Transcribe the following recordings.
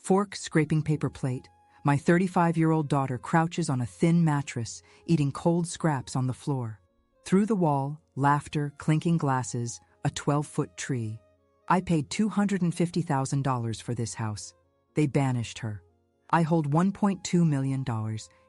Fork scraping paper plate. My 35-year-old daughter crouches on a thin mattress, eating cold scraps on the floor. Through the wall, laughter, clinking glasses, a 12-foot tree. I paid $250,000 for this house. They banished her. I hold $1.2 million,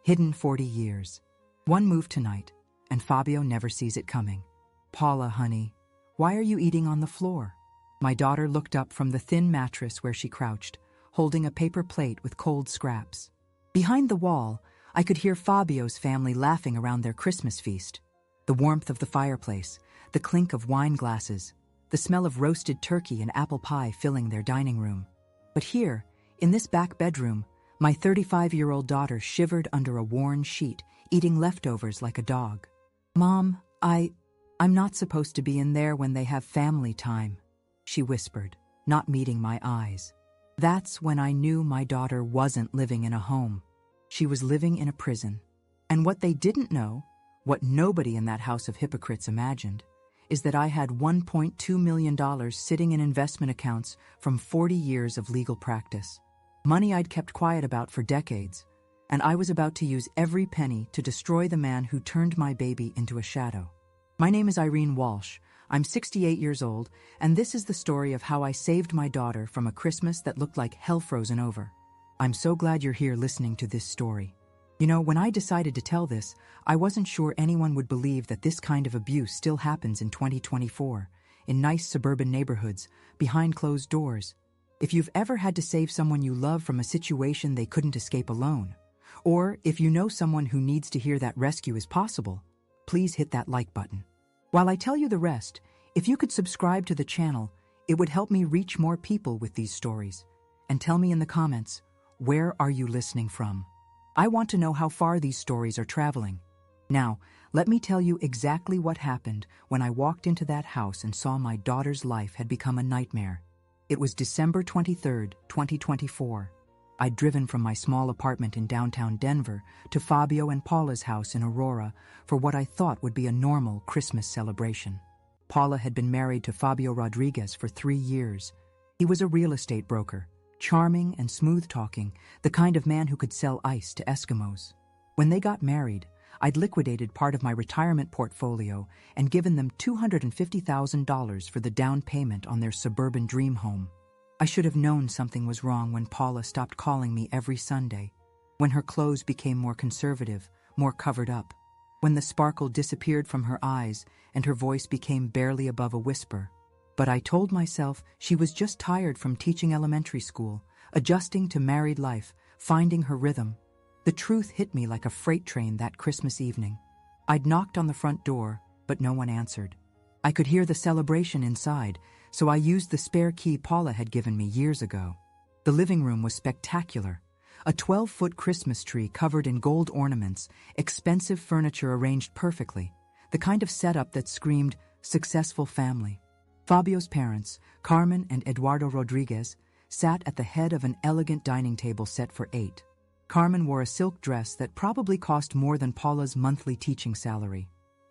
hidden 40 years. One move tonight, and Fabio never sees it coming. Paula, honey, why are you eating on the floor? My daughter looked up from the thin mattress where she crouched, holding a paper plate with cold scraps. Behind the wall, I could hear Fabio's family laughing around their Christmas feast. The warmth of the fireplace, the clink of wine glasses, the smell of roasted turkey and apple pie filling their dining room. But here, in this back bedroom, my 35-year-old daughter shivered under a worn sheet, eating leftovers like a dog. Mom, I'm not supposed to be in there when they have family time, she whispered, not meeting my eyes. That's when I knew my daughter wasn't living in a home. She was living in a prison. And what they didn't know, what nobody in that house of hypocrites imagined, is that I had $1.2 million sitting in investment accounts from 40 years of legal practice. Money I'd kept quiet about for decades, and I was about to use every penny to destroy the man who turned my baby into a shadow. My name is Irene Walsh. I'm 68 years old, and this is the story of how I saved my daughter from a Christmas that looked like hell frozen over. I'm so glad you're here listening to this story. You know, when I decided to tell this, I wasn't sure anyone would believe that this kind of abuse still happens in 2024, in nice suburban neighborhoods, behind closed doors. If you've ever had to save someone you love from a situation they couldn't escape alone, or if you know someone who needs to hear that rescue is possible, please hit that like button. While I tell you the rest, if you could subscribe to the channel, it would help me reach more people with these stories. And tell me in the comments, where are you listening from? I want to know how far these stories are traveling. Now, let me tell you exactly what happened when I walked into that house and saw my daughter's life had become a nightmare. It was December 23rd, 2024. I'd driven from my small apartment in downtown Denver to Fabio and Paula's house in Aurora for what I thought would be a normal Christmas celebration. Paula had been married to Fabio Rodriguez for 3 years. He was a real estate broker, charming and smooth-talking, the kind of man who could sell ice to Eskimos. When they got married, I'd liquidated part of my retirement portfolio and given them $250,000 for the down payment on their suburban dream home. I should have known something was wrong when Paula stopped calling me every Sunday, when her clothes became more conservative, more covered up, when the sparkle disappeared from her eyes and her voice became barely above a whisper. But I told myself she was just tired from teaching elementary school, adjusting to married life, finding her rhythm. The truth hit me like a freight train that Christmas evening. I'd knocked on the front door, but no one answered. I could hear the celebration inside, so I used the spare key Paula had given me years ago. The living room was spectacular. A 12-foot Christmas tree covered in gold ornaments, expensive furniture arranged perfectly, the kind of setup that screamed, successful family. Fabio's parents, Carmen and Eduardo Rodriguez, sat at the head of an elegant dining table set for 8. Carmen wore a silk dress that probably cost more than Paula's monthly teaching salary.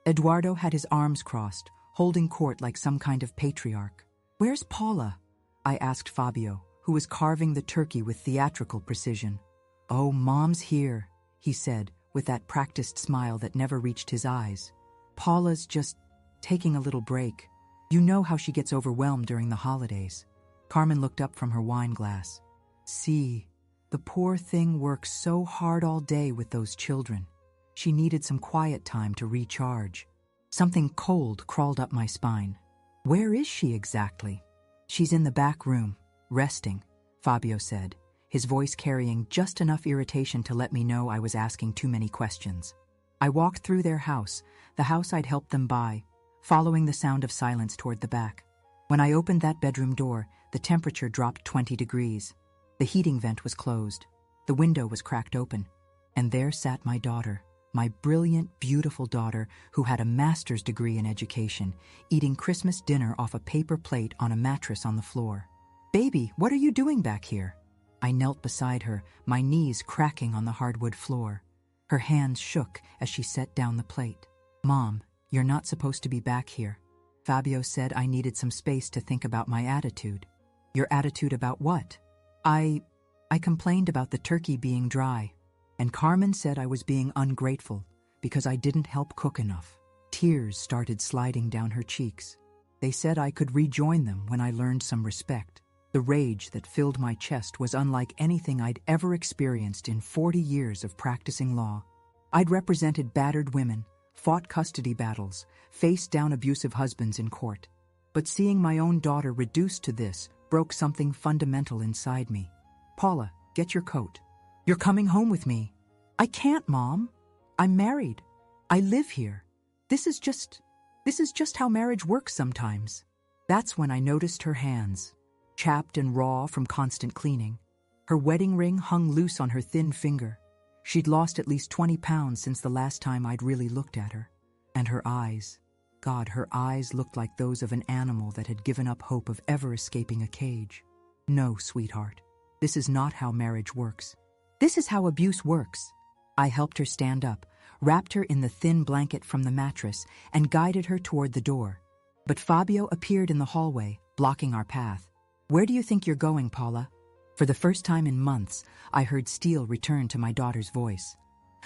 Eduardo had his arms crossed, holding court like some kind of patriarch. "Where's Paula?" I asked Fabio, who was carving the turkey with theatrical precision. "Oh, Mom's here," he said, with that practiced smile that never reached his eyes. "Paula's just taking a little break. You know how she gets overwhelmed during the holidays." Carmen looked up from her wine glass. "See, the poor thing works so hard all day with those children. She needed some quiet time to recharge." Something cold crawled up my spine. "Where is she exactly?" "She's in the back room, resting," Fabio said, his voice carrying just enough irritation to let me know I was asking too many questions. I walked through their house, the house I'd helped them buy, following the sound of silence toward the back. When I opened that bedroom door, the temperature dropped 20 degrees. The heating vent was closed. The window was cracked open. And there sat my daughter, my brilliant, beautiful daughter who had a master's degree in education, eating Christmas dinner off a paper plate on a mattress on the floor. "Baby, what are you doing back here?" I knelt beside her, my knees cracking on the hardwood floor. Her hands shook as she set down the plate. "Mom, you're not supposed to be back here. Fabio said I needed some space to think about my attitude." "Your attitude about what?" I I complained about the turkey being dry, and Carmen said I was being ungrateful because I didn't help cook enough. Tears started sliding down her cheeks. They said I could rejoin them when I learned some respect. The rage that filled my chest was unlike anything I'd ever experienced in 40 years of practicing law. I'd represented battered women, fought custody battles, faced down abusive husbands in court. But seeing my own daughter reduced to this broke something fundamental inside me. Paula, get your coat. You're coming home with me. I can't, Mom. I'm married. I live here. This is just how marriage works sometimes. That's when I noticed her hands, chapped and raw from constant cleaning. Her wedding ring hung loose on her thin finger. She'd lost at least 20 pounds since the last time I'd really looked at her. And her eyes. God, her eyes looked like those of an animal that had given up hope of ever escaping a cage. No, sweetheart. This is not how marriage works. This is how abuse works. I helped her stand up, wrapped her in the thin blanket from the mattress, and guided her toward the door. But Fabio appeared in the hallway, blocking our path. Where do you think you're going, Paula? For the first time in months, I heard steel return to my daughter's voice.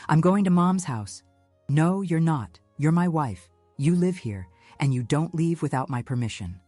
I'm going to Mom's house. No, you're not. You're my wife. You live here, and you don't leave without my permission.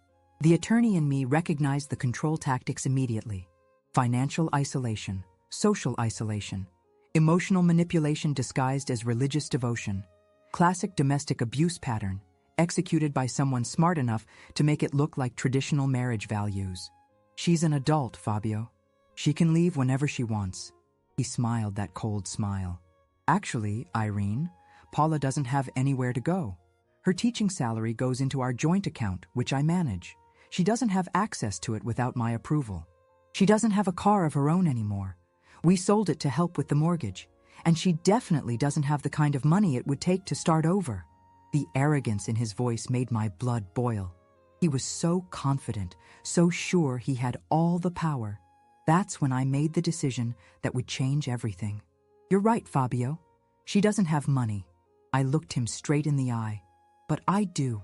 The attorney in me recognized the control tactics immediately. Financial isolation, social isolation, emotional manipulation disguised as religious devotion, classic domestic abuse pattern, executed by someone smart enough to make it look like traditional marriage values. She's an adult, Fabio. She can leave whenever she wants. He smiled that cold smile. Actually, Irene, Paula doesn't have anywhere to go. Her teaching salary goes into our joint account, which I manage. She doesn't have access to it without my approval. She doesn't have a car of her own anymore. We sold it to help with the mortgage, and she definitely doesn't have the kind of money it would take to start over. The arrogance in his voice made my blood boil. He was so confident, so sure he had all the power. That's when I made the decision that would change everything. You're right, Fabio. She doesn't have money. I looked him straight in the eye. But I do.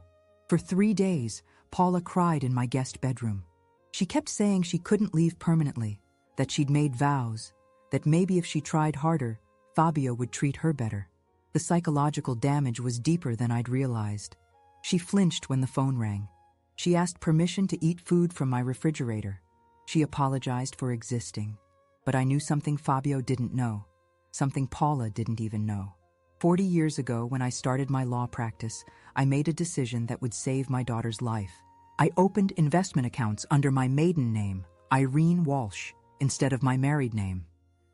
For 3 days, Paula cried in my guest bedroom. She kept saying she couldn't leave permanently, that she'd made vows, that maybe if she tried harder, Fabio would treat her better. The psychological damage was deeper than I'd realized. She flinched when the phone rang. She asked permission to eat food from my refrigerator. She apologized for existing. But I knew something Fabio didn't know, something Paula didn't even know. 40 years ago, when I started my law practice, I made a decision that would save my daughter's life. I opened investment accounts under my maiden name, Irene Walsh, instead of my married name.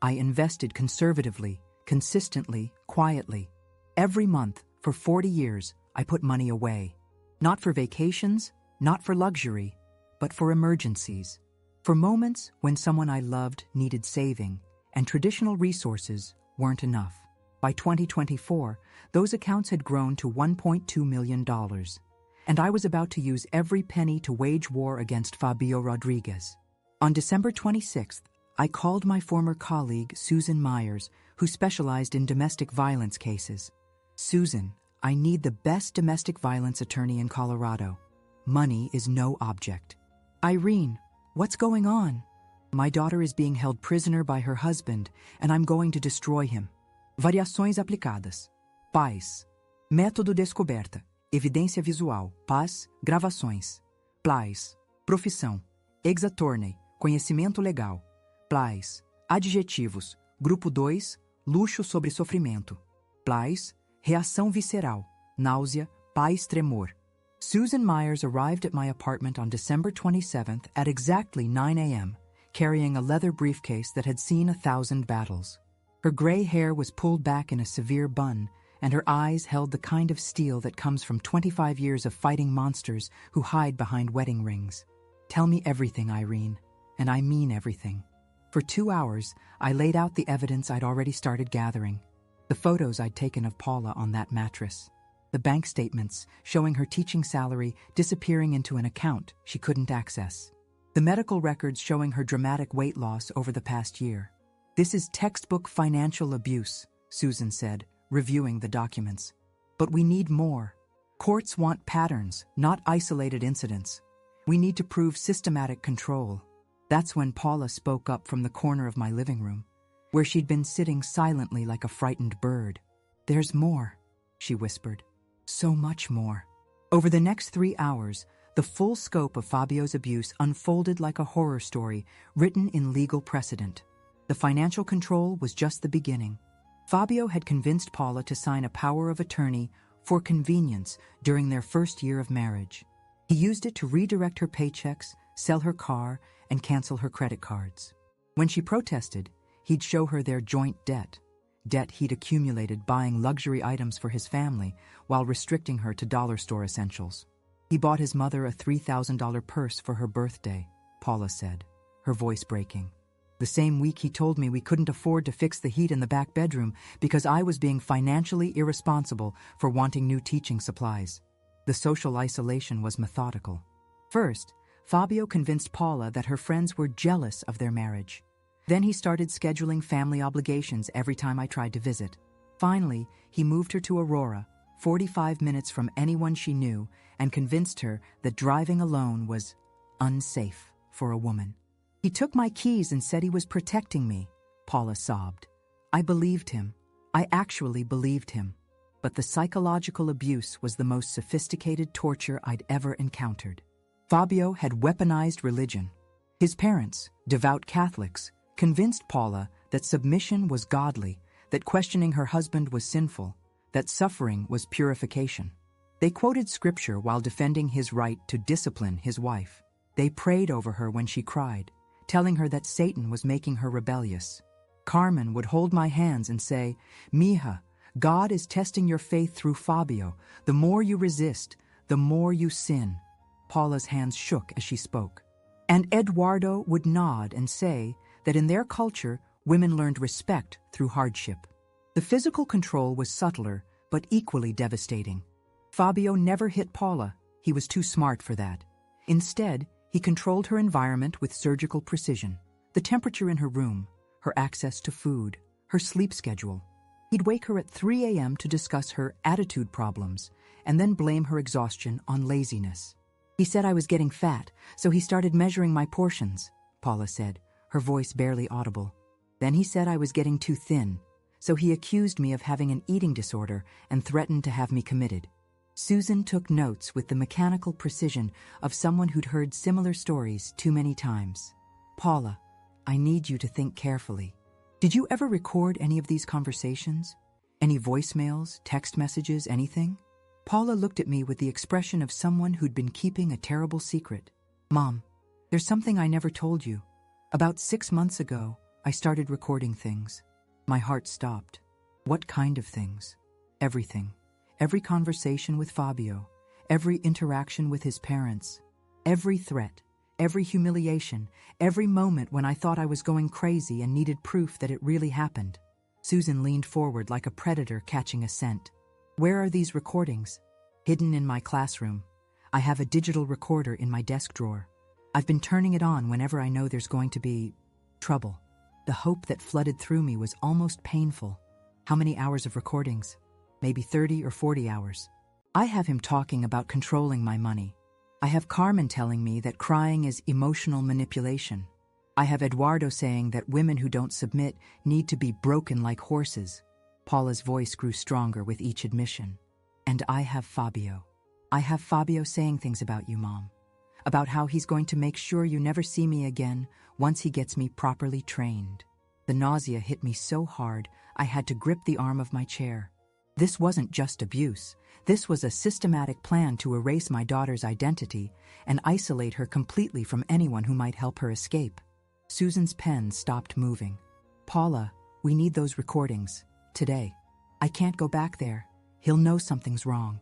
I invested conservatively, consistently, quietly. Every month, for 40 years, I put money away. Not for vacations, not for luxury, but for emergencies. For moments when someone I loved needed saving, and traditional resources weren't enough. By 2024, those accounts had grown to $1.2 million, and I was about to use every penny to wage war against Fabio Rodriguez. On December 26th, I called my former colleague, Susan Myers, who specialized in domestic violence cases. Susan, I need the best domestic violence attorney in Colorado. Money is no object. Irene, what's going on? My daughter is being held prisoner by her husband, and I'm going to destroy him. Variações aplicadas. Paz. Método descoberta. Evidência visual. Paz. Gravações. Plais. Profissão. Ex attorney. Conhecimento legal. Plais. Adjetivos. Grupo 2. Luxo sobre sofrimento. Plais. Reação visceral. Náusea. Paz, tremor. Susan Myers arrived at my apartment on December 27th at exactly 9 a.m., carrying a leather briefcase that had seen 1,000 battles. Her gray hair was pulled back in a severe bun, and her eyes held the kind of steel that comes from 25 years of fighting monsters who hide behind wedding rings. Tell me everything, Irene, and I mean everything. For 2 hours, I laid out the evidence I'd already started gathering. The photos I'd taken of Paula on that mattress. The bank statements showing her teaching salary disappearing into an account she couldn't access. The medical records showing her dramatic weight loss over the past year. This is textbook financial abuse, Susan said, reviewing the documents. But we need more. Courts want patterns, not isolated incidents. We need to prove systematic control. That's when Paula spoke up from the corner of my living room, where she'd been sitting silently like a frightened bird. "There's more," she whispered. "So much more." Over the next 3 hours, the full scope of Fabio's abuse unfolded like a horror story written in legal precedent. The financial control was just the beginning. Fabio had convinced Paula to sign a power of attorney for convenience during their first year of marriage. He used it to redirect her paychecks, sell her car, and cancel her credit cards. When she protested, he'd show her their joint debt he'd accumulated buying luxury items for his family while restricting her to dollar store essentials. He bought his mother a $3,000 purse for her birthday, Paula said, her voice breaking. The same week he told me we couldn't afford to fix the heat in the back bedroom because I was being financially irresponsible for wanting new teaching supplies. The social isolation was methodical. First, Fabio convinced Paula that her friends were jealous of their marriage. Then he started scheduling family obligations every time I tried to visit. Finally, he moved her to Aurora, 45 minutes from anyone she knew, and convinced her that driving alone was unsafe for a woman. "He took my keys and said he was protecting me," Paula sobbed. I believed him. I actually believed him. But the psychological abuse was the most sophisticated torture I'd ever encountered. Fabio had weaponized religion. His parents, devout Catholics, convinced Paula that submission was godly, that questioning her husband was sinful, that suffering was purification. They quoted scripture while defending his right to discipline his wife. They prayed over her when she cried, telling her that Satan was making her rebellious. Carmen would hold my hands and say, "Mija, God is testing your faith through Fabio. The more you resist, the more you sin." Paula's hands shook as she spoke. And Eduardo would nod and say that in their culture, women learned respect through hardship. The physical control was subtler, but equally devastating. Fabio never hit Paula. He was too smart for that. Instead, he controlled her environment with surgical precision. The temperature in her room, her access to food, her sleep schedule. He'd wake her at 3 a.m. to discuss her attitude problems, and then blame her exhaustion on laziness. "He said I was getting fat, so he started measuring my portions," Paula said, her voice barely audible. "Then he said I was getting too thin, so he accused me of having an eating disorder and threatened to have me committed." Susan took notes with the mechanical precision of someone who'd heard similar stories too many times. "Paula, I need you to think carefully. Did you ever record any of these conversations? Any voicemails, text messages, anything?" Paula looked at me with the expression of someone who'd been keeping a terrible secret. "Mom, there's something I never told you. About 6 months ago, I started recording things." My heart stopped. What kind of things? Everything. Every conversation with Fabio, every interaction with his parents, every threat, every humiliation, every moment when I thought I was going crazy and needed proof that it really happened. Susan leaned forward like a predator catching a scent. "Where are these recordings?" "Hidden in my classroom. I have a digital recorder in my desk drawer. I've been turning it on whenever I know there's going to be trouble." The hope that flooded through me was almost painful. How many hours of recordings? Maybe 30 or 40 hours. I have him talking about controlling my money. I have Carmen telling me that crying is emotional manipulation. I have Eduardo saying that women who don't submit need to be broken like horses. Paula's voice grew stronger with each admission. "And I have Fabio. I have Fabio saying things about you, Mom. About how he's going to make sure you never see me again once he gets me properly trained." The nausea hit me so hard, I had to grip the arm of my chair. This wasn't just abuse. This was a systematic plan to erase my daughter's identity and isolate her completely from anyone who might help her escape. Susan's pen stopped moving. "Paula, we need those recordings. Today. I can't go back there. He'll know something's wrong."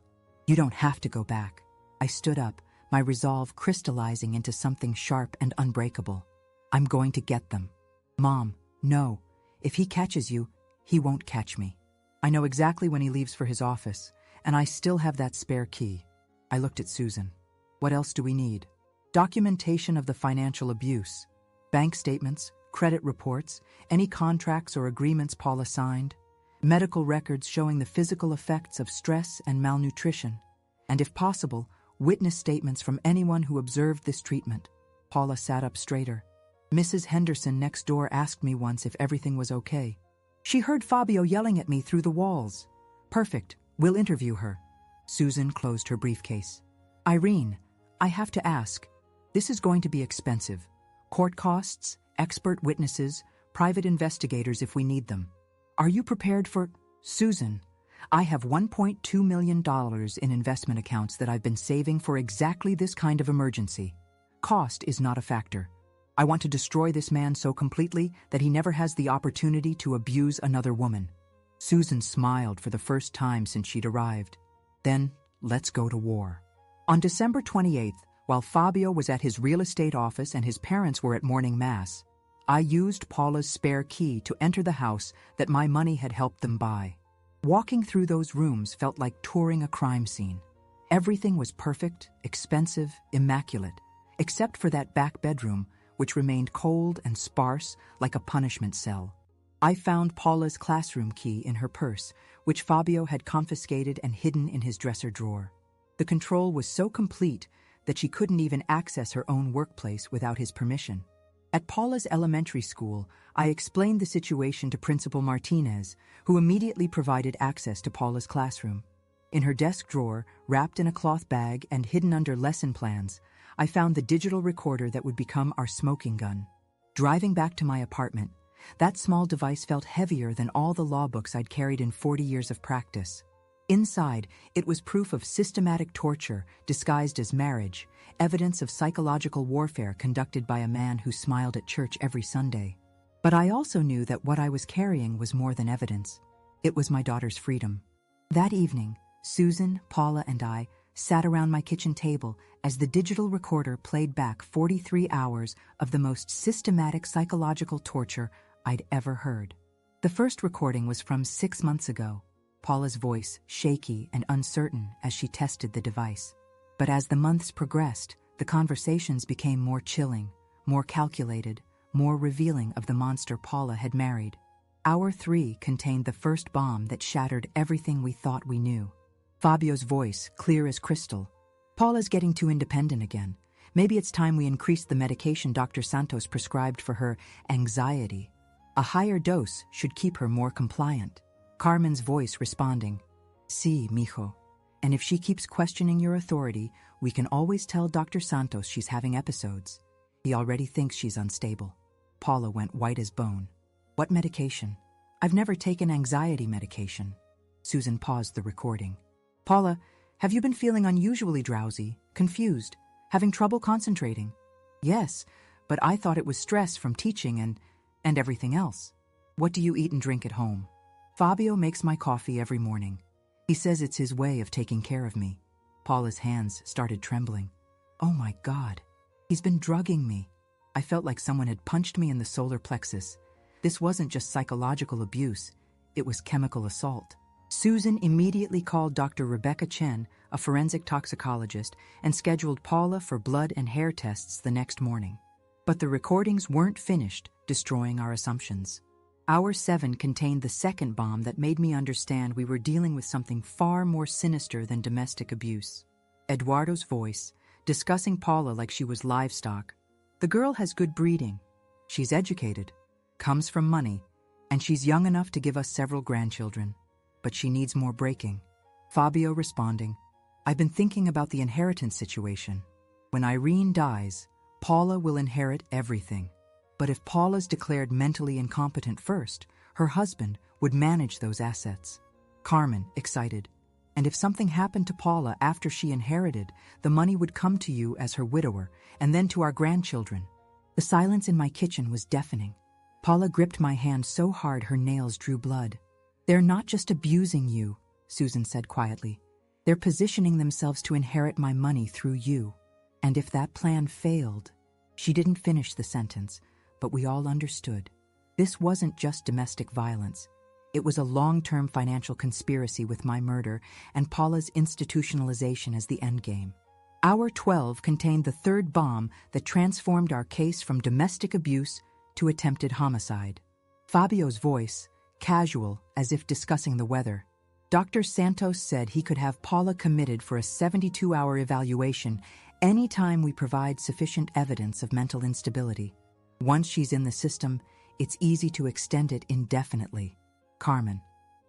"You don't have to go back." I stood up, my resolve crystallizing into something sharp and unbreakable. "I'm going to get them." "Mom, no. If he catches you, he won't catch me. I know exactly when he leaves for his office, and I still have that spare key." I looked at Susan. "What else do we need?" "Documentation of the financial abuse. Bank statements, credit reports, any contracts or agreements Paula signed. Medical records showing the physical effects of stress and malnutrition. And if possible, witness statements from anyone who observed this treatment." Paula sat up straighter. Mrs. Henderson next door asked me once if everything was okay. She heard Fabio yelling at me through the walls. Perfect, we'll interview her. Susan closed her briefcase. Irene, I have to ask. This is going to be expensive. Court costs, expert witnesses, private investigators if we need them. Are you prepared for... Susan, I have $1.2 million in investment accounts that I've been saving for exactly this kind of emergency. Cost is not a factor. I want to destroy this man so completely that he never has the opportunity to abuse another woman. Susan smiled for the first time since she'd arrived. Then, let's go to war. On December 28th, while Fabio was at his real estate office and his parents were at morning mass, I used Paula's spare key to enter the house that my money had helped them buy. Walking through those rooms felt like touring a crime scene. Everything was perfect, expensive, immaculate, except for that back bedroom, which remained cold and sparse like a punishment cell. I found Paula's classroom key in her purse, which Fabio had confiscated and hidden in his dresser drawer. The control was so complete that she couldn't even access her own workplace without his permission. At Paula's elementary school, I explained the situation to Principal Martinez, who immediately provided access to Paula's classroom. In her desk drawer, wrapped in a cloth bag and hidden under lesson plans, I found the digital recorder that would become our smoking gun. Driving back to my apartment, that small device felt heavier than all the law books I'd carried in 40 years of practice. Inside, it was proof of systematic torture disguised as marriage, evidence of psychological warfare conducted by a man who smiled at church every Sunday. But I also knew that what I was carrying was more than evidence. It was my daughter's freedom. That evening, Susan, Paula, and I sat around my kitchen table as the digital recorder played back 43 hours of the most systematic psychological torture I'd ever heard. The first recording was from 6 months ago, Paula's voice shaky and uncertain as she tested the device. But as the months progressed, the conversations became more chilling, more calculated, more revealing of the monster Paula had married. Hour 3 contained the first bomb that shattered everything we thought we knew. Fabio's voice, clear as crystal. Paula's getting too independent again. Maybe it's time we increased the medication Dr. Santos prescribed for her anxiety. A higher dose should keep her more compliant. Carmen's voice responding, Sí, mijo. And if she keeps questioning your authority, we can always tell Dr. Santos she's having episodes. He already thinks she's unstable. Paula went white as bone. What medication? I've never taken anxiety medication. Susan paused the recording. Paula, have you been feeling unusually drowsy, confused, having trouble concentrating? Yes, but I thought it was stress from teaching and everything else. What do you eat and drink at home? Fabio makes my coffee every morning. He says it's his way of taking care of me. Paula's hands started trembling. Oh my God, he's been drugging me. I felt like someone had punched me in the solar plexus. This wasn't just psychological abuse, it was chemical assault. Susan immediately called Dr. Rebecca Chen, a forensic toxicologist, and scheduled Paula for blood and hair tests the next morning. But the recordings weren't finished, destroying our assumptions. Hour 7 contained the second bomb that made me understand we were dealing with something far more sinister than domestic abuse. Eduardo's voice, discussing Paula like she was livestock. The girl has good breeding. She's educated, comes from money, and she's young enough to give us several grandchildren. But she needs more breaking. Fabio responding, I've been thinking about the inheritance situation. When Irene dies, Paula will inherit everything. But if Paula's declared mentally incompetent first, her husband would manage those assets. Carmen, excited. And if something happened to Paula after she inherited, the money would come to you as her widower, and then to our grandchildren. The silence in my kitchen was deafening. Paula gripped my hand so hard her nails drew blood. They're not just abusing you, Susan said quietly. They're positioning themselves to inherit my money through you. And if that plan failed... She didn't finish the sentence, but we all understood. This wasn't just domestic violence. It was a long-term financial conspiracy with my murder and Paula's institutionalization as the endgame. Hour 12 contained the third bomb that transformed our case from domestic abuse to attempted homicide. Fabio's voice, casual, as if discussing the weather. Dr. Santos said he could have Paula committed for a 72-hour evaluation anytime we provide sufficient evidence of mental instability. Once she's in the system, it's easy to extend it indefinitely. Carmen.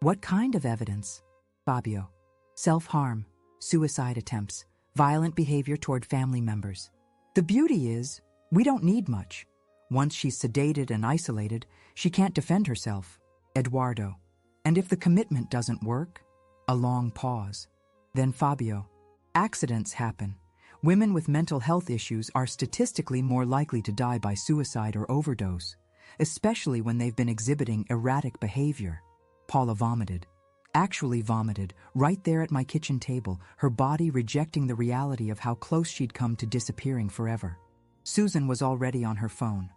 What kind of evidence? Fabio. Self-harm, suicide attempts, violent behavior toward family members. The beauty is, we don't need much. Once she's sedated and isolated, she can't defend herself. Eduardo. And if the commitment doesn't work? A long pause. Then Fabio. Accidents happen. Women with mental health issues are statistically more likely to die by suicide or overdose, especially when they've been exhibiting erratic behavior. Paula vomited. Actually vomited, right there at my kitchen table, her body rejecting the reality of how close she'd come to disappearing forever. Susan was already on her phone.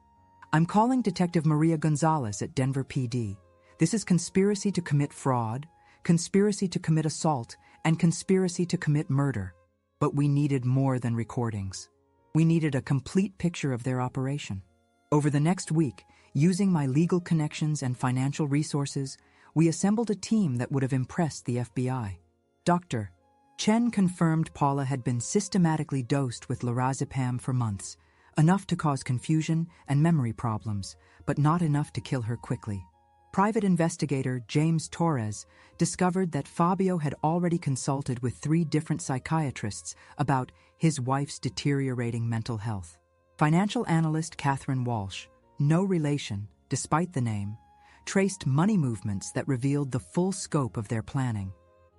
I'm calling Detective Maria Gonzalez at Denver PD. This is conspiracy to commit fraud, conspiracy to commit assault, and conspiracy to commit murder. But we needed more than recordings. We needed a complete picture of their operation. Over the next week, using my legal connections and financial resources, we assembled a team that would have impressed the FBI. Dr. Chen confirmed Paula had been systematically dosed with lorazepam for months, enough to cause confusion and memory problems, but not enough to kill her quickly. Private investigator James Torres discovered that Fabio had already consulted with 3 different psychiatrists about his wife's deteriorating mental health. Financial analyst Catherine Walsh, no relation, despite the name, traced money movements that revealed the full scope of their planning.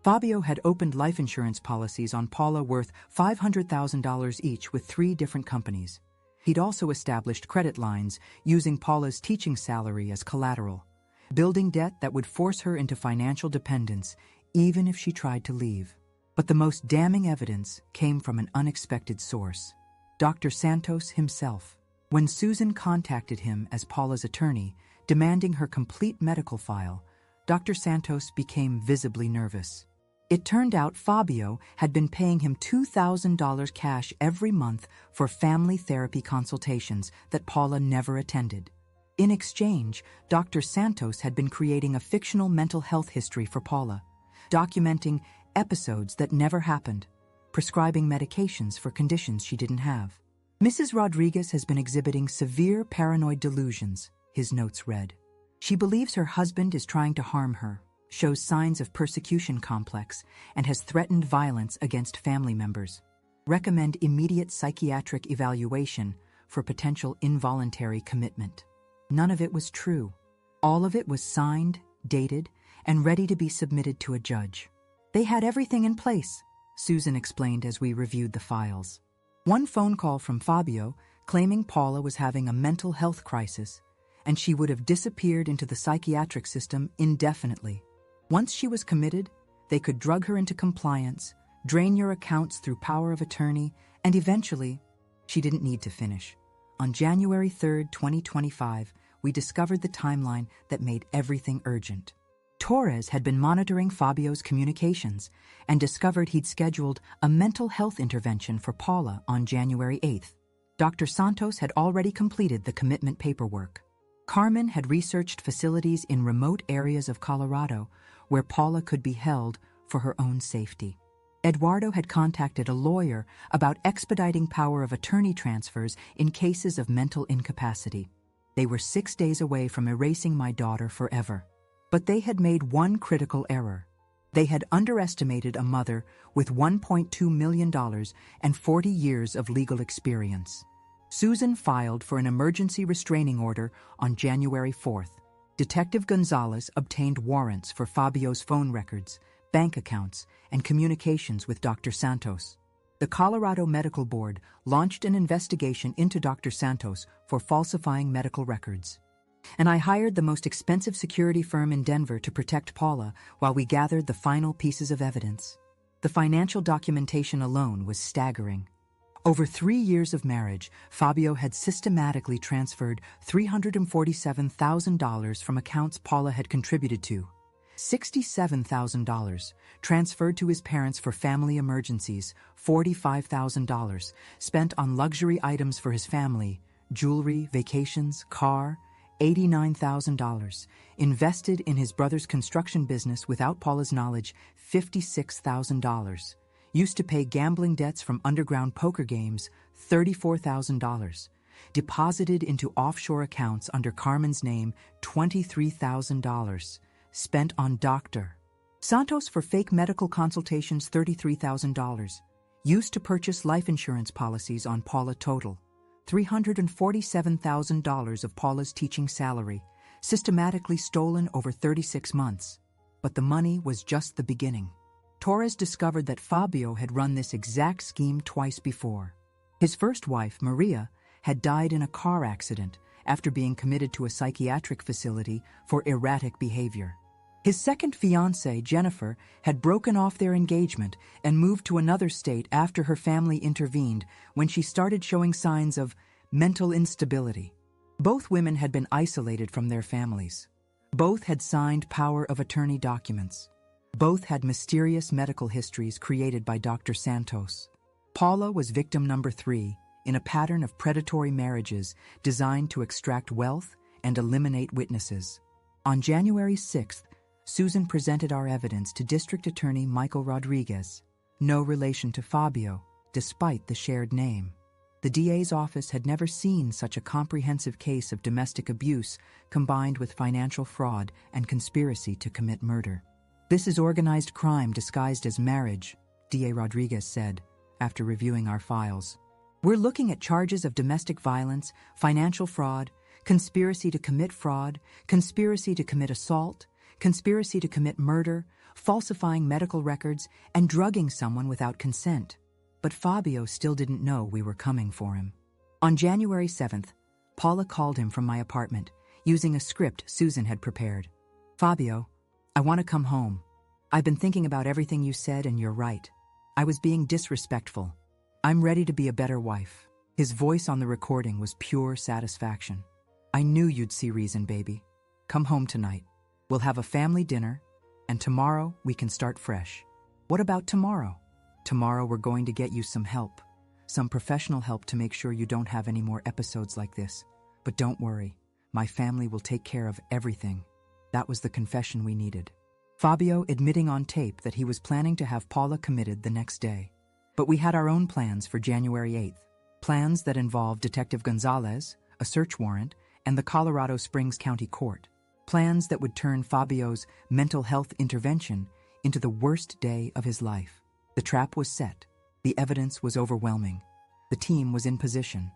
Fabio had opened life insurance policies on Paula worth $500,000 each with 3 different companies. He'd also established credit lines using Paula's teaching salary as collateral, building debt that would force her into financial dependence even if she tried to leave. But the most damning evidence came from an unexpected source, Dr. Santos himself. When Susan contacted him as Paula's attorney, demanding her complete medical file, Dr. Santos became visibly nervous. It turned out Fabio had been paying him $2,000 cash every month for family therapy consultations that Paula never attended. In exchange, Dr. Santos had been creating a fictional mental health history for Paula, documenting episodes that never happened, prescribing medications for conditions she didn't have. Mrs. Rodriguez has been exhibiting severe paranoid delusions, his notes read. She believes her husband is trying to harm her, shows signs of persecution complex, and has threatened violence against family members. Recommend immediate psychiatric evaluation for potential involuntary commitment. None of it was true. All of it was signed, dated, and ready to be submitted to a judge. They had everything in place, Susan explained as we reviewed the files. One phone call from Fabio claiming Paula was having a mental health crisis, and she would have disappeared into the psychiatric system indefinitely. Once she was committed, they could drug her into compliance, drain your accounts through power of attorney, and eventually, she didn't need to finish. On January 3, 2025, we discovered the timeline that made everything urgent. Torres had been monitoring Fabio's communications and discovered he'd scheduled a mental health intervention for Paula on January 8th. Dr. Santos had already completed the commitment paperwork. Carmen had researched facilities in remote areas of Colorado where Paula could be held for her own safety. Eduardo had contacted a lawyer about expediting power of attorney transfers in cases of mental incapacity. They were 6 days away from erasing my daughter forever. But they had made one critical error. They had underestimated a mother with $1.2 million and 40 years of legal experience. Susan filed for an emergency restraining order on January 4th. Detective Gonzalez obtained warrants for Fabio's phone records, bank accounts, and communications with Dr. Santos. The Colorado Medical Board launched an investigation into Dr. Santos for falsifying medical records. And I hired the most expensive security firm in Denver to protect Paula while we gathered the final pieces of evidence. The financial documentation alone was staggering. Over 3 years of marriage, Fabio had systematically transferred $347,000 from accounts Paula had contributed to. $67,000 transferred to his parents for family emergencies, $45,000 spent on luxury items for his family, jewelry, vacations, car, $89,000 invested in his brother's construction business without Paula's knowledge, $56,000. Used to pay gambling debts from underground poker games, $34,000. deposited into offshore accounts under Carmen's name $23,000, spent on Dr. Santos for fake medical consultations $33,000, used to purchase life insurance policies on Paula total, $347,000 of Paula's teaching salary, systematically stolen over 36 months. But the money was just the beginning. Torres discovered that Fabio had run this exact scheme twice before. His first wife, Maria, had died in a car accident after being committed to a psychiatric facility for erratic behavior. His second fiancée, Jennifer, had broken off their engagement and moved to another state after her family intervened when she started showing signs of mental instability. Both women had been isolated from their families. Both had signed power of attorney documents. Both had mysterious medical histories created by Dr. Santos. Paula was victim number 3 in a pattern of predatory marriages designed to extract wealth and eliminate witnesses. On January 6th, Susan presented our evidence to District Attorney Michael Rodriguez, no relation to Fabio, despite the shared name. The DA's office had never seen such a comprehensive case of domestic abuse combined with financial fraud and conspiracy to commit murder. "This is organized crime disguised as marriage," DA Rodriguez said, after reviewing our files. "We're looking at charges of domestic violence, financial fraud, conspiracy to commit fraud, conspiracy to commit assault, conspiracy to commit murder, falsifying medical records, and drugging someone without consent." But Fabio still didn't know we were coming for him. On January 7th, Paula called him from my apartment, using a script Susan had prepared. "Fabio, I want to come home. I've been thinking about everything you said, and you're right. I was being disrespectful. I'm ready to be a better wife." His voice on the recording was pure satisfaction. "I knew you'd see reason, baby. Come home tonight. We'll have a family dinner, and tomorrow we can start fresh." "What about tomorrow?" "Tomorrow we're going to get you some help. Some professional help to make sure you don't have any more episodes like this. But don't worry, my family will take care of everything." That was the confession we needed. Fabio admitting on tape that he was planning to have Paula committed the next day. But we had our own plans for January 8th. Plans that involved Detective Gonzalez, a search warrant, and the Colorado Springs County Court. Plans that would turn Fabio's mental health intervention into the worst day of his life. The trap was set. The evidence was overwhelming. The team was in position.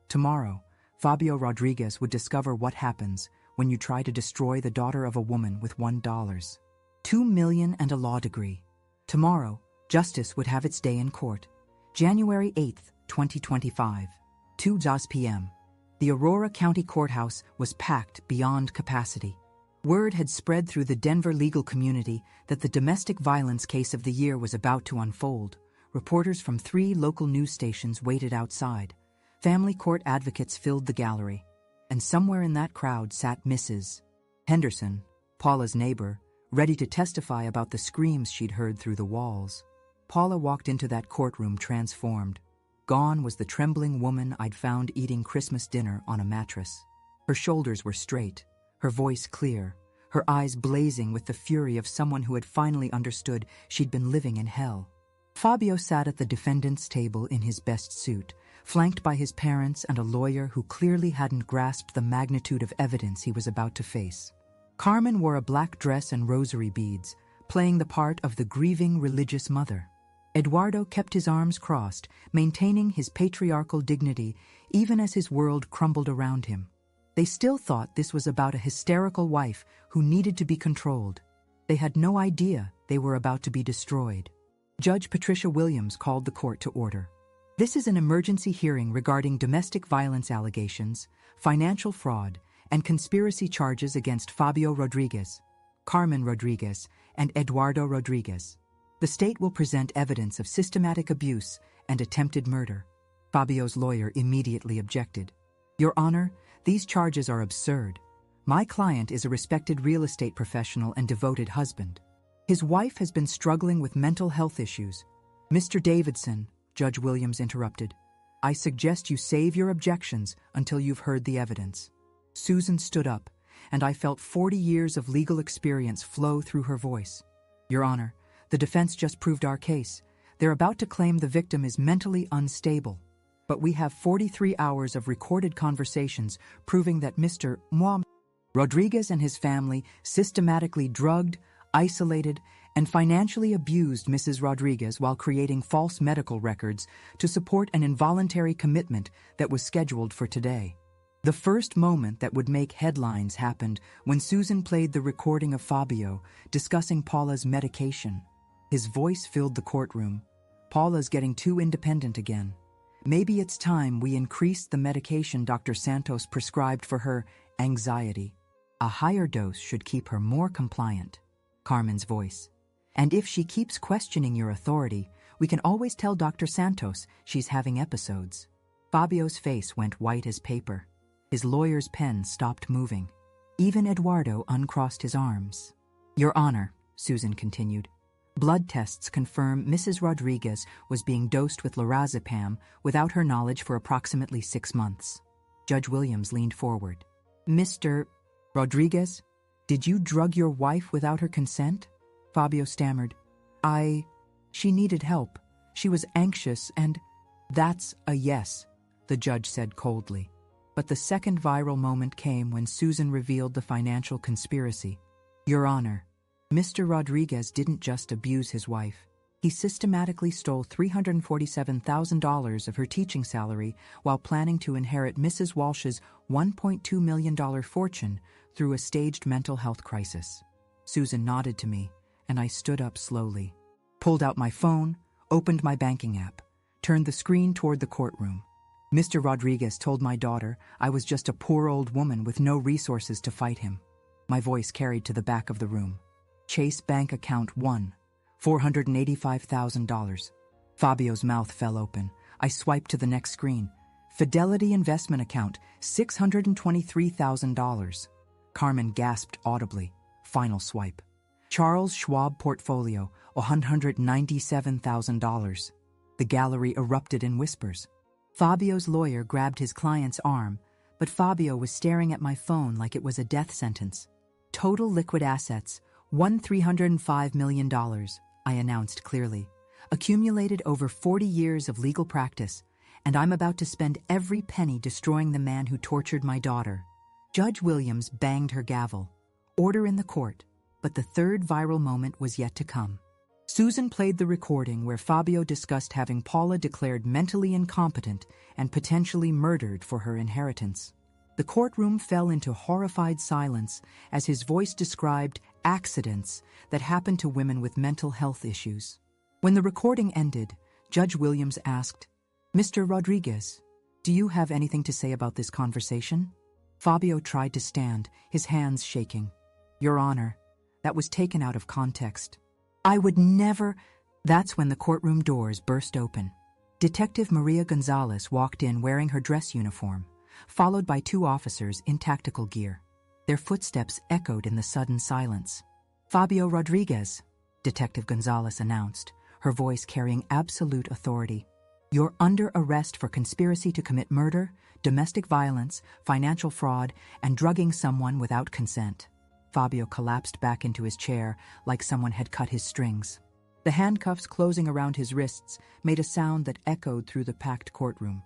Tomorrow, Fabio Rodriguez would discover what happens when you try to destroy the daughter of a woman with $1, $2 million, and a law degree. Tomorrow, justice would have its day in court. January 8th, 2025, 2 p.m. The Aurora County Courthouse was packed beyond capacity. Word had spread through the Denver legal community that the domestic violence case of the year was about to unfold. Reporters from 3 local news stations waited outside. Family court advocates filled the gallery. And somewhere in that crowd sat Mrs. Henderson, Paula's neighbor, ready to testify about the screams she'd heard through the walls. Paula walked into that courtroom transformed. Gone was the trembling woman I'd found eating Christmas dinner on a mattress. Her shoulders were straight, her voice clear, her eyes blazing with the fury of someone who had finally understood she'd been living in hell. Fabio sat at the defendant's table in his best suit, flanked by his parents and a lawyer who clearly hadn't grasped the magnitude of evidence he was about to face. Carmen wore a black dress and rosary beads, playing the part of the grieving religious mother. Eduardo kept his arms crossed, maintaining his patriarchal dignity even as his world crumbled around him. They still thought this was about a hysterical wife who needed to be controlled. They had no idea they were about to be destroyed. Judge Patricia Williams called the court to order. "This is an emergency hearing regarding domestic violence allegations, financial fraud, and conspiracy charges against Fabio Rodriguez, Carmen Rodriguez, and Eduardo Rodriguez. The state will present evidence of systematic abuse and attempted murder." Fabio's lawyer immediately objected. "Your Honor, these charges are absurd. My client is a respected real estate professional and devoted husband. His wife has been struggling with mental health issues." "Mr. Davidson," Judge Williams interrupted, "I suggest you save your objections until you've heard the evidence." Susan stood up, and I felt 40 years of legal experience flow through her voice. "Your Honor, the defense just proved our case. They're about to claim the victim is mentally unstable. But we have 43 hours of recorded conversations proving that Mr. Rodriguez and his family systematically drugged, isolated, and financially abused Mrs. Rodriguez while creating false medical records to support an involuntary commitment that was scheduled for today. The first moment that would make headlines happened when Susan played the recording of Fabio discussing Paula's medication. His voice filled the courtroom. Paula's getting too independent again. Maybe it's time we increased the medication Dr. Santos prescribed for her anxiety. A higher dose should keep her more compliant. Carmen's voice. And if she keeps questioning your authority, we can always tell Dr. Santos she's having episodes. Fabio's face went white as paper. His lawyer's pen stopped moving. Even Eduardo uncrossed his arms. Your Honor, Susan continued, blood tests confirm Mrs. Rodriguez was being dosed with lorazepam without her knowledge for approximately 6 months. Judge Williams leaned forward. Mr. Rodriguez, did you drug your wife without her consent? Fabio stammered. She needed help. She was anxious and... That's a yes, the judge said coldly. But the second viral moment came when Susan revealed the financial conspiracy. Your Honor, Mr. Rodriguez didn't just abuse his wife. He systematically stole $347,000 of her teaching salary while planning to inherit Mrs. Walsh's $1.2 million fortune through a staged mental health crisis. Susan nodded to me, and I stood up slowly, pulled out my phone, opened my banking app, turned the screen toward the courtroom. Mr. Rodriguez told my daughter I was just a poor old woman with no resources to fight him. My voice carried to the back of the room. Chase Bank Account 1, $485,000. Fabio's mouth fell open. I swiped to the next screen. Fidelity Investment Account, $623,000. Carmen gasped audibly. Final swipe. Charles Schwab Portfolio, $197,000. The gallery erupted in whispers. Fabio's lawyer grabbed his client's arm, but Fabio was staring at my phone like it was a death sentence. Total liquid assets, $305 million, I announced clearly. Accumulated over 40 years of legal practice, and I'm about to spend every penny destroying the man who tortured my daughter. Judge Williams banged her gavel. Order in the court, but the third viral moment was yet to come. Susan played the recording where Fabio discussed having Paula declared mentally incompetent and potentially murdered for her inheritance. The courtroom fell into horrified silence as his voice described accidents that happen to women with mental health issues. When the recording ended, Judge Williams asked, Mr. Rodriguez, do you have anything to say about this conversation? Fabio tried to stand, his hands shaking. Your Honor, that was taken out of context. I would never... That's when the courtroom doors burst open. Detective Maria Gonzalez walked in wearing her dress uniform, followed by 2 officers in tactical gear. Their footsteps echoed in the sudden silence. Fabio Rodriguez, Detective Gonzalez announced, her voice carrying absolute authority. You're under arrest for conspiracy to commit murder, domestic violence, financial fraud, and drugging someone without consent. Fabio collapsed back into his chair like someone had cut his strings. The handcuffs closing around his wrists made a sound that echoed through the packed courtroom.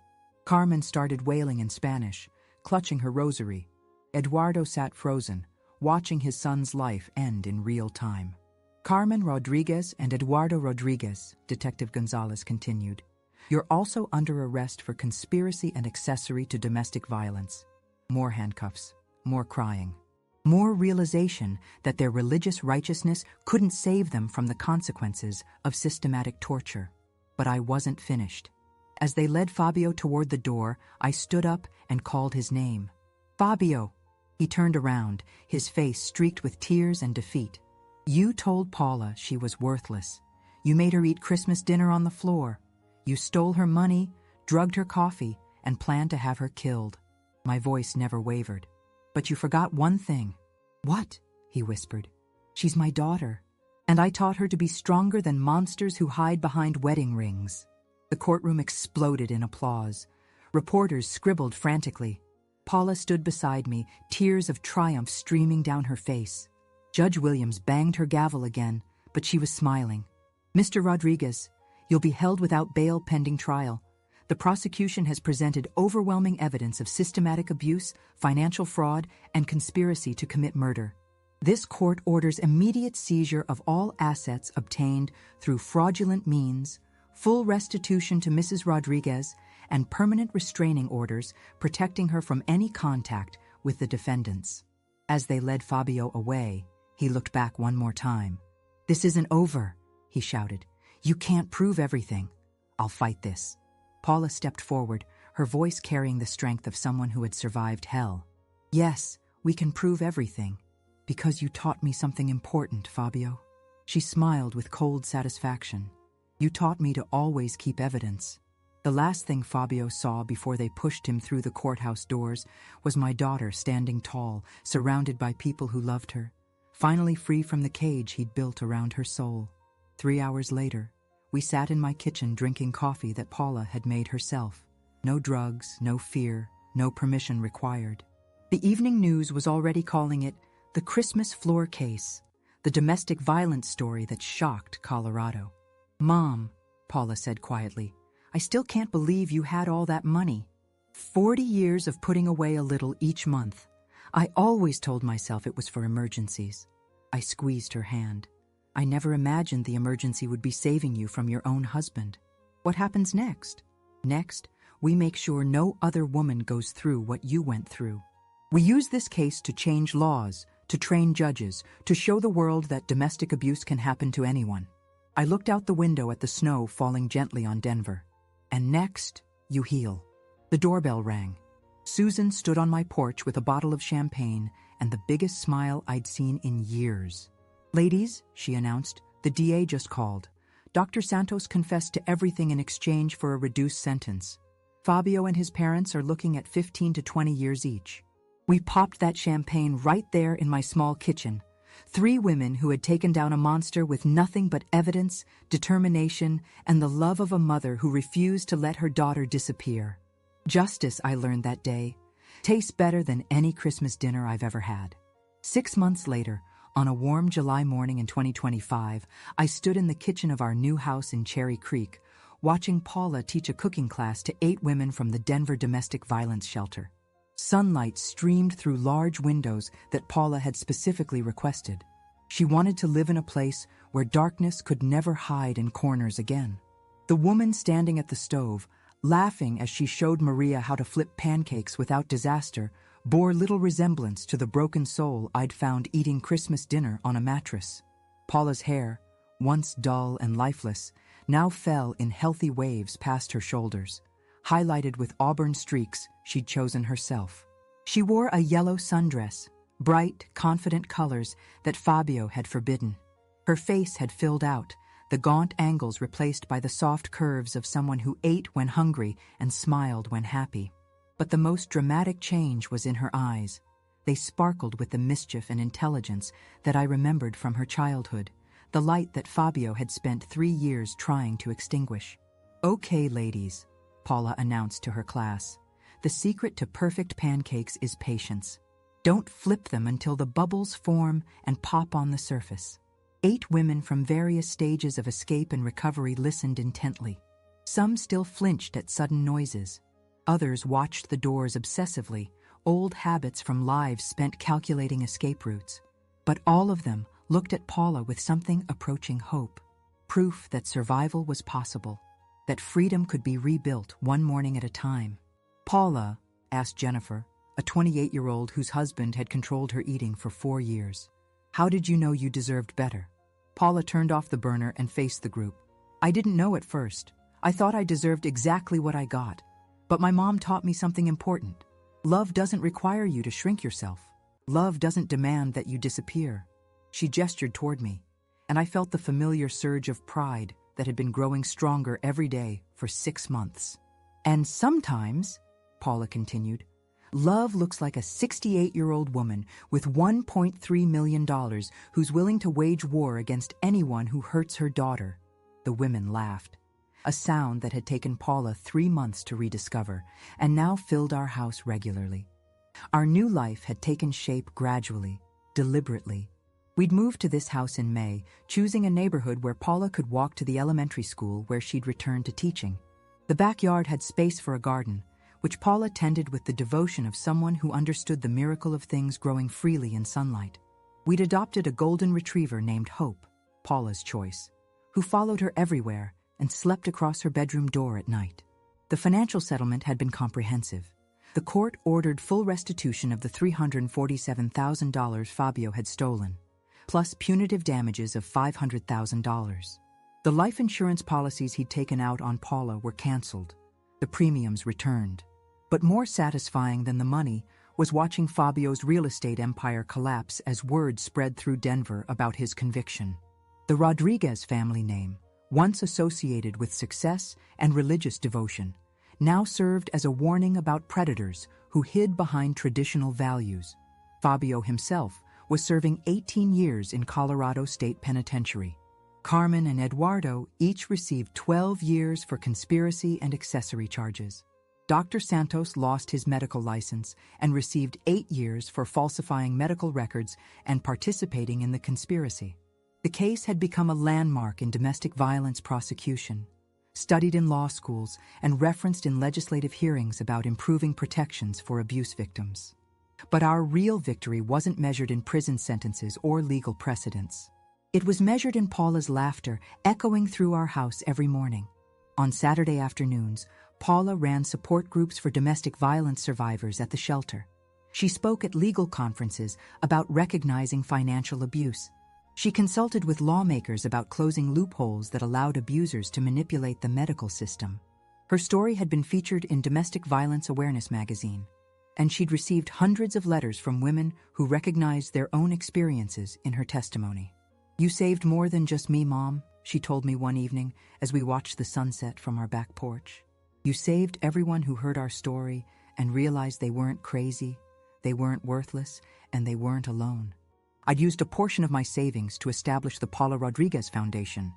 Carmen started wailing in Spanish, clutching her rosary. Eduardo sat frozen, watching his son's life end in real time. Carmen Rodriguez and Eduardo Rodriguez, Detective Gonzalez continued. You're also under arrest for conspiracy and accessory to domestic violence. More handcuffs, more crying. More realization that their religious righteousness couldn't save them from the consequences of systematic torture. But I wasn't finished. As they led Fabio toward the door, I stood up and called his name. Fabio! He turned around, his face streaked with tears and defeat. You told Paula she was worthless. You made her eat Christmas dinner on the floor. You stole her money, drugged her coffee, and planned to have her killed. My voice never wavered. But you forgot one thing. What? He whispered. She's my daughter, and I taught her to be stronger than monsters who hide behind wedding rings. The courtroom exploded in applause. Reporters scribbled frantically. Paula stood beside me, tears of triumph streaming down her face. Judge Williams banged her gavel again, but she was smiling. Mr. Rodriguez, you'll be held without bail pending trial. The prosecution has presented overwhelming evidence of systematic abuse, financial fraud, and conspiracy to commit murder. This court orders immediate seizure of all assets obtained through fraudulent means, full restitution to Mrs. Rodriguez, and permanent restraining orders protecting her from any contact with the defendants. As they led Fabio away, he looked back one more time. "This isn't over," he shouted. "You can't prove everything. I'll fight this." Paula stepped forward, her voice carrying the strength of someone who had survived hell. "Yes, we can prove everything, because you taught me something important, Fabio." She smiled with cold satisfaction. "You taught me to always keep evidence." The last thing Fabio saw before they pushed him through the courthouse doors was my daughter standing tall, surrounded by people who loved her, finally free from the cage he'd built around her soul. 3 hours later, we sat in my kitchen drinking coffee that Paula had made herself. No drugs, no fear, no permission required. The evening news was already calling it the Christmas floor case, the domestic violence story that shocked Colorado. "Mom," Paula said quietly, "I still can't believe you had all that money. 40 years of putting away a little each month. I always told myself it was for emergencies." I squeezed her hand. "I never imagined the emergency would be saving you from your own husband. What happens next?" "Next, we make sure no other woman goes through what you went through. We use this case to change laws, to train judges, to show the world that domestic abuse can happen to anyone." I looked out the window at the snow falling gently on Denver. "And next, you heal." The doorbell rang. Susan stood on my porch with a bottle of champagne and the biggest smile I'd seen in years. "Ladies," she announced, "the DA just called. Dr. Santos confessed to everything in exchange for a reduced sentence. Fabio and his parents are looking at 15 to 20 years each." We popped that champagne right there in my small kitchen. 3 women who had taken down a monster with nothing but evidence, determination, and the love of a mother who refused to let her daughter disappear. Justice, I learned that day, tastes better than any Christmas dinner I've ever had. 6 months later, on a warm July morning in 2025, I stood in the kitchen of our new house in Cherry Creek, watching Paula teach a cooking class to 8 women from the Denver domestic violence shelter. Sunlight streamed through large windows that Paula had specifically requested. She wanted to live in a place where darkness could never hide in corners again. The woman standing at the stove, laughing as she showed Maria how to flip pancakes without disaster, bore little resemblance to the broken soul I'd found eating Christmas dinner on a mattress. Paula's hair, once dull and lifeless, now fell in healthy waves past her shoulders, highlighted with auburn streaks she'd chosen herself. She wore a yellow sundress, bright, confident colors that Fabio had forbidden. Her face had filled out, the gaunt angles replaced by the soft curves of someone who ate when hungry and smiled when happy. But the most dramatic change was in her eyes. They sparkled with the mischief and intelligence that I remembered from her childhood, the light that Fabio had spent 3 years trying to extinguish. "Okay, ladies," Paula announced to her class. "The secret to perfect pancakes is patience. Don't flip them until the bubbles form and pop on the surface." 8 women from various stages of escape and recovery listened intently. Some still flinched at sudden noises. Others watched the doors obsessively, old habits from lives spent calculating escape routes. But all of them looked at Paula with something approaching hope, proof that survival was possible, that freedom could be rebuilt one morning at a time. "Paula," asked Jennifer, a 28-year-old whose husband had controlled her eating for 4 years, "how did you know you deserved better?" Paula turned off the burner and faced the group. "I didn't know at first. I thought I deserved exactly what I got. But my mom taught me something important. Love doesn't require you to shrink yourself. Love doesn't demand that you disappear." She gestured toward me, and I felt the familiar surge of pride that had been growing stronger every day for 6 months. "And sometimes," Paula continued, "love looks like a 68-year-old woman with $1.3 million who's willing to wage war against anyone who hurts her daughter." The women laughed, a sound that had taken Paula 3 months to rediscover and now filled our house regularly. Our new life had taken shape gradually, deliberately. We'd moved to this house in May, choosing a neighborhood where Paula could walk to the elementary school where she'd returned to teaching. The backyard had space for a garden, which Paula tended with the devotion of someone who understood the miracle of things growing freely in sunlight. We'd adopted a golden retriever named Hope, Paula's choice, who followed her everywhere and slept across her bedroom door at night. The financial settlement had been comprehensive. The court ordered full restitution of the $347,000 Fabio had stolen, plus punitive damages of $500,000. The life insurance policies he'd taken out on Paula were canceled. The premiums returned. But more satisfying than the money was watching Fabio's real estate empire collapse as word spread through Denver about his conviction. The Rodriguez family name, once associated with success and religious devotion, now served as a warning about predators who hid behind traditional values. Fabio himself was serving 18 years in Colorado State Penitentiary. Carmen and Eduardo each received 12 years for conspiracy and accessory charges. Dr. Santos lost his medical license and received 8 years for falsifying medical records and participating in the conspiracy. The case had become a landmark in domestic violence prosecution, studied in law schools and referenced in legislative hearings about improving protections for abuse victims. But our real victory wasn't measured in prison sentences or legal precedents. It was measured in Paula's laughter echoing through our house every morning. On Saturday afternoons, Paula ran support groups for domestic violence survivors at the shelter. She spoke at legal conferences about recognizing financial abuse. She consulted with lawmakers about closing loopholes that allowed abusers to manipulate the medical system. Her story had been featured in Domestic Violence Awareness magazine, and she'd received hundreds of letters from women who recognized their own experiences in her testimony. "You saved more than just me, Mom," she told me one evening as we watched the sunset from our back porch. "You saved everyone who heard our story and realized they weren't crazy, they weren't worthless, and they weren't alone." I'd used a portion of my savings to establish the Paula Rodriguez Foundation.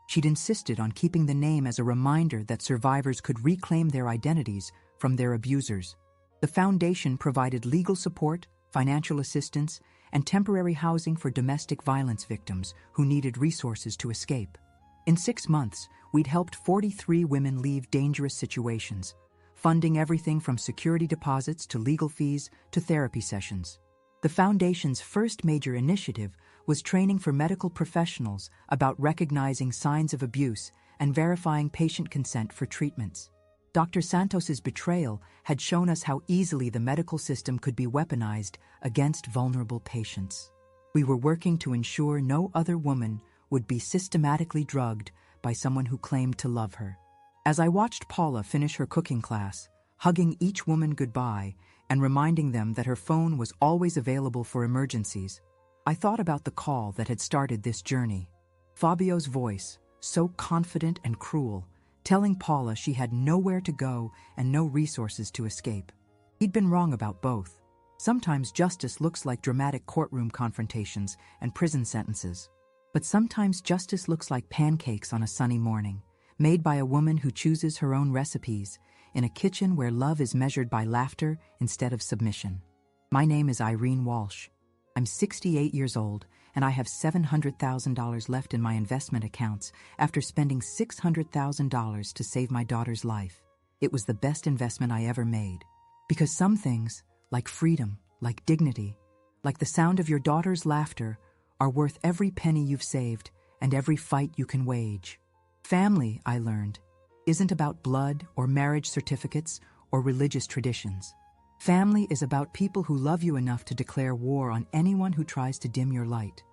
She'd insisted on keeping the name as a reminder that survivors could reclaim their identities from their abusers. The foundation provided legal support, financial assistance, and temporary housing for domestic violence victims who needed resources to escape. In 6 months, we'd helped 43 women leave dangerous situations, funding everything from security deposits to legal fees to therapy sessions. The Foundation's first major initiative was training for medical professionals about recognizing signs of abuse and verifying patient consent for treatments. Dr. Santos's betrayal had shown us how easily the medical system could be weaponized against vulnerable patients. We were working to ensure no other woman would be systematically drugged by someone who claimed to love her. As I watched Paula finish her cooking class, hugging each woman goodbye and reminding them that her phone was always available for emergencies, I thought about the call that had started this journey. Fabio's voice, so confident and cruel, telling Paula she had nowhere to go and no resources to escape. He'd been wrong about both. Sometimes justice looks like dramatic courtroom confrontations and prison sentences. But sometimes justice looks like pancakes on a sunny morning, made by a woman who chooses her own recipes, in a kitchen where love is measured by laughter instead of submission. My name is Irene Walsh. I'm 68 years old, and I have $700,000 left in my investment accounts after spending $600,000 to save my daughter's life. It was the best investment I ever made. Because some things, like freedom, like dignity, like the sound of your daughter's laughter, are worth every penny you've saved and every fight you can wage. Family, I learned, isn't about blood or marriage certificates or religious traditions. Family is about people who love you enough to declare war on anyone who tries to dim your light.